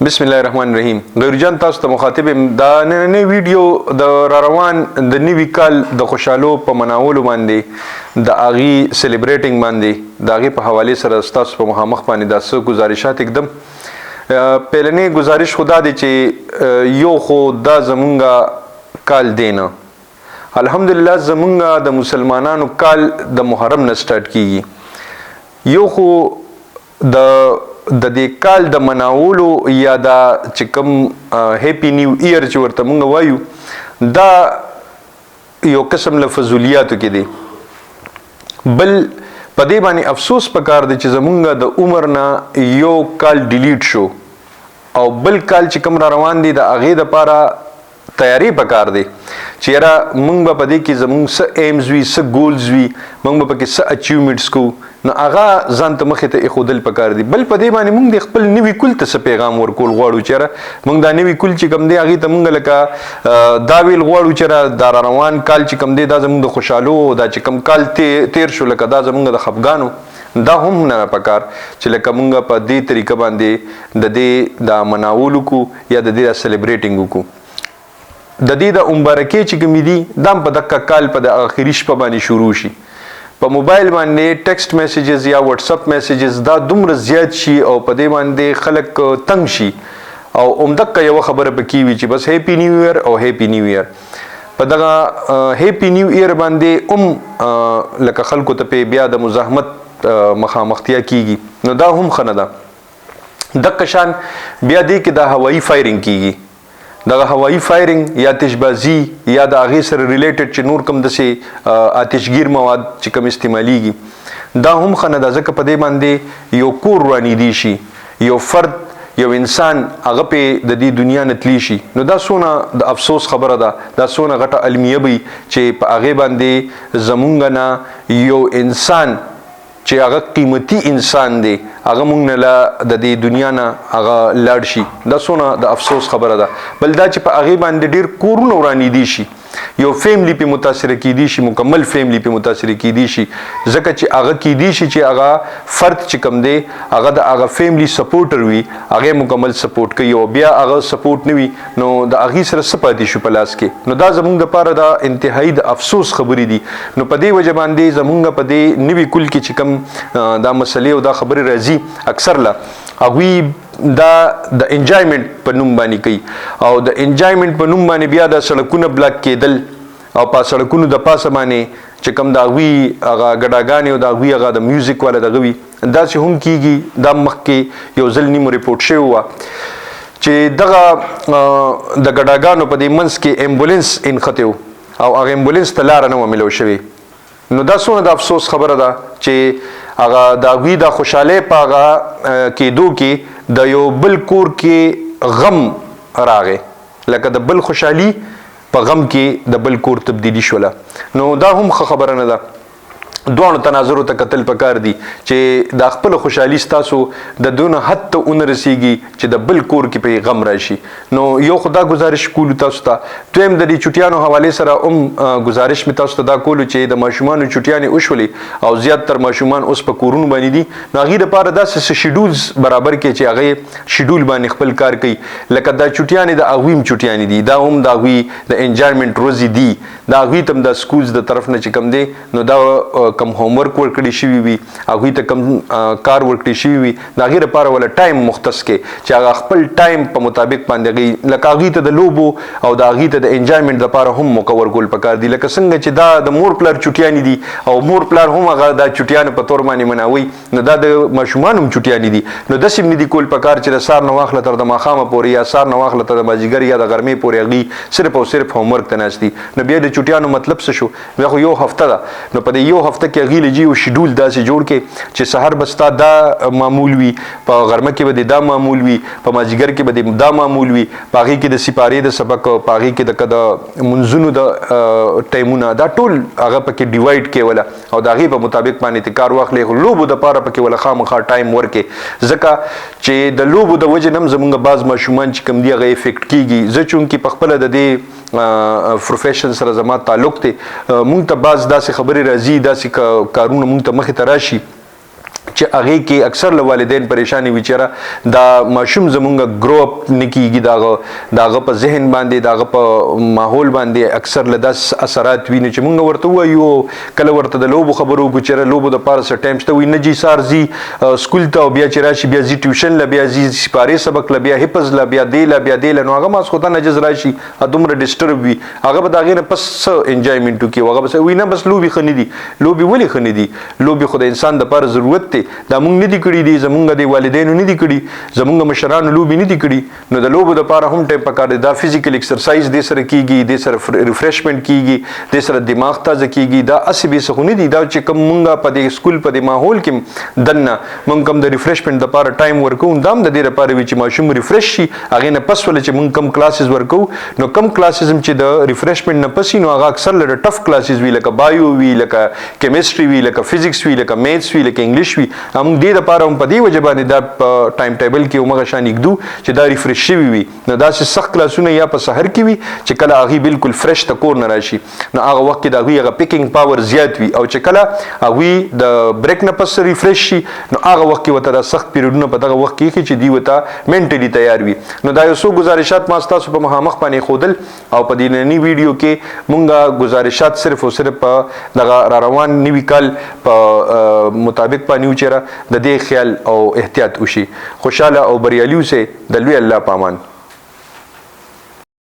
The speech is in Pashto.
بسم الله الرحمن الرحیم. غیرجان تاسو ته مخاطب دا نن ویډیو د روان د نیوي کال د خوشحالو په مناولو باندې د اغي سلیبریټینګ باندې د اغي په حواله سره تاسو په مخامخ باندې د څه گزارشات एकदम پهلنی گزارش خدا دی چې یو خو دا زمونږه کال دینه الحمدلله زمونږه د مسلمانانو کال د محرم نه سٹارټ کیږي. یو خو د دې کال د مناولو یا د چې کوم هیپی نیو ایئر چې ورته مونږ وایو دا یو قسم له فضولیاتو کې دی. بل په دې باندې افسوس پکار دی چې زمونږ د عمر نه یو کال ډیلیټ شو او بل کال چې کوم را روان دی د هغې دپاره تیاری پکار دی چې یاره مونږ به په دې کې زمونږ څه ایمز وي څه ګولز وي مونږ به پکې څه اچیومنټس کوو نو هغه ځان ته مخې ته ایښودل پکار دي. بل په دې باندې مونږ د خپل نوي کل ته څه پیغام ورکول غواړو چې یاره مونږ دا نوي کل چې کوم دی هغې ته مونږ لکه دا ویل غواړو چې یاره دا را روان کال چې کوم دی دا زمونږ د خوشحالو دا چې کوم کال تیر شو لکه دا زمونږ د خفګانو دا هم نه پکار چې لکه مونږ په دې طریقه باندې د دې دا مناولو کو یا د دې سلیبریټینګ کو. د دې د مبارکۍ چې کومې دي دا په دقه کال په د آخري شپه باندې شروع شي. په موبایل باندې ټیکسټ میسیجز یا واتس اپ میسیجز دا دومره زیات شي او په دې باندې خلک تنگ شي او عمدقه یو خبره پکې وي چې بس هیپی نیو ایئر او هیپی نیو ایئر. په دغه هیپی نیو ایئر باندې لکه خلکو ته په بیا د مزاحمت مخامختیا کیږي نو دا هم ښه نه ده. دقه شان بیا دې کې د هوایي فایرنګ کیږي. دغه هوایي فایرنګ یا آتشبازي یا د هغې سره ریلیټډ چې نور کوم داسې آتشګیر مواد چې کوم استعمالیږي دا هم ښه نه ده ځکه په دې باندې یو کور رانیدي شي یو فرد یو انسان هغه پې د دې دنیا نه تلی شي نو دا څونه د افسوس خبره ده دا څونه غټه المیه وي چې په هغې باندې زمونږ نه یو انسان چې هغه قیمتي انسان دی هغه مونږ نه د دې دنیا نه هغه لاړ شي دا څونه د افسوس خبره ده. بل دا چې په هغې باندې ډېر کورونه ورانیدي شي یو فیملی پې متاثره کیدی شي مکمل فیملی پې متاثره کیدی شي ځکه چې هغه کیدی شي چې هغه فرد چې کوم دی هغه د هغه فیملی سپورټر وي هغې مکمل سپورټ کوي او بیا هغه سپورټ نه وي نو د هغې سره څه پاتې شو په لاس کې نو دا زمونږ دپاره دا انتهایی د افسوس خبرې دي. نو په دې وجه باندې زمونږ په دې نوي کل کې چې کوم دا مسلې او دا خبرې راځي اکثر له هغوی دا د انجوایمنټ په نوم باندې کوي او د انجوایمنټ په نوم باندې بیا د سړکونه بلاک کېدل او په سړکونو د پاسه باندې چې کوم د هغوی هغه ګډاګانې او د هغوی هغه د میوزیک والا دغه وي داسې هم کیږي. دا مخکې یو ځل نیمو ریپورټ شوی وه چې دغه د ګډاګانو په دې منځ کې ایمبولینس انختی و او هغه ایمبولینس ته لاره نه وه میلو شوې نو دا څونه د افسوس خبره ده چې هغه د هغوی د خوشحالۍ په هغه کېدو کې د یو بل کور کې غم راغی لکه د بل خوشحالي په غم کې د بل کور تبدیلی شوله نو دا هم ښه خبره نه ده. دواړو تناظرو ته کتل پکار دي چې د خپل خوشحالي ستاسو د دونه حد ته ونه رسیږي چې د بل کور کې پې غم راشي. نو یو خو دا گزارش کولو تاسو ته دویم د دې چوټیانو حوالې سره هم گزارش مې تاسو ته دا کولو چې د ماشومانو چوټیانې وشولې او زیاتتر ماشومان اوس په کورونو باندې دي نو هغې دپاره داسې شیډولز برابر کړي چې هغې شیډول باندې خپل کار کوي لکه دا چوټیانې د هغوی هم چوټیانې دي دا هم د هغوی د انجوایمنټ ورځې دي دا هغوی ته هم د سکولز د طرف نه چې کوم دی نو دا کم هومورک ورکړی شوي وي هغوی ته کم کار ورکړی شوي وي د هغې لپاره وله ټایم مختص کې چې هغه خپل ټایم په مطابق باندې هغوی لکه هغوی ته د لوبو او د هغوی ته د انجوایمنټ لپاره هم موقع ورکول پکار دي لکه څنګه چې دا د مور پلار چوټیانې دي او مور پلار هم هغه دا چوټیانې په طور باندې مناوي نو دا د ماشومان هم چوټیانې دي نو داسې هم نه دي کول پکار چې د سهار نه واخله تر د ماښامه پورې یا سهار نه واخله تر د مازدیګر یا د غرمې پورې هغوی صرف او صرف هومورک ته ناست دي نو بیا د چوټیانو مطلب څه شو بیا خو یو هفته ده نو په دې یو هفته کې هغوی له یو شیډول داسې جوړ کې چې سحر به ستا دا معمول وي په غرمه کې به دې دا معمول وي په مازدیګر کې به دې دا معمول وي په هغې کې د سپارې د سبق په هغې کې د منځونو د ټایمونه دا ټول هغه پکې ډیوایډ کوله او د هغې په مطابق باندې ته کار واخلې خو لوبو دپاره پکې وله خامخا ټایم ورکې ځکه چې د لوبو د وجې نه هم زمونږ بعض ماشومان چې کوم دي هغه افیکټ کېږي زه چونکې پخپله د دې پروفیشن سره زما تعلق دی مونږ ته بعض داسې خبرې راځي داسې کارونه مونږ ته مخې ته راشي چې هغه کې اکثر له والدین پریشانی وچره دا ماشوم زمونږ گرو اپ نکیږي داغه په ذهن باندې داغه په ماحول باندې اکثر له داس اثرات ویني چې مونږ ورته وایو کله ورته د لوبو خبرو ګچره لوبو د پاره سره ټایم شته وي نه جی سارزي سکول ته بیا چې راشي بیا زی ټیوشن ل بیا زی سپاره سبق ل بیا حفظ ل بیا دی نو هغه ما خو ته نجز راشي ادمره ډیسټرب وي هغه به داغه نه پس انجوایمنت کوي هغه بس وینه بس لوبي خني دي لوبي ولي خني دي لوبي خو د انسان د پاره ضرورت دی دا مونږ نه دي کړی دي زمونږ د والدینو نه دي کړی زمونږ مشرانو لوبي نه دي کړی نو د لوبو د پاره هم ټایم پکار دی دا فزیکل ایکسرسایز د سره کیږي د سره ریفریشمنت کیږي د سره دماغ تازه کیږي دا اسبي سخونی دي دا چې کوم مونږه په د سکول په د ماحول کې دنه مونږ کوم د ریفریشمنت د پاره ټایم ورکو دام د دې لپاره وی چې ماشوم ریفریش شي هغه نه پس ول چې مونږ کم کلاسز ورکو نو کم کلاسز چې د ریفریشمنت نه پسې نو هغه اکثر له ټف کلاسز وی لکه بایو وی لکه کیمستري وی لکه فزکس وی لکه میثس وی لکه انګلیش وی هم دې لپاره هم په دې وجه باندې دا ټایم ټیبل کې عمر شان یکدو چې دا ریفریش شي وي نو دا چې سخت کلاسونه یا په سحر کې وي چې کله هغه بالکل فرش تکور نه راشي نو هغه وخت کې دا هغه پیکینګ پاور زیات وي او چې کله هغه د بریک نه پس ریفریش شي نو هغه وخت کې وته دا سخت پیریډونه په دغه وخت کې چې دی وته منټلی تیار وي نو دا یو څو گزارشات ما تاسو په مخامخ باندې خودل او په دې نننی ویډیو کې مونږه گزارشات صرف او صرف دغه را روان نیوی کال په مطابق پانیو چیرې د دې خیال او احتیاط وشي خوشاله او بریالیو سه د لوی الله پامان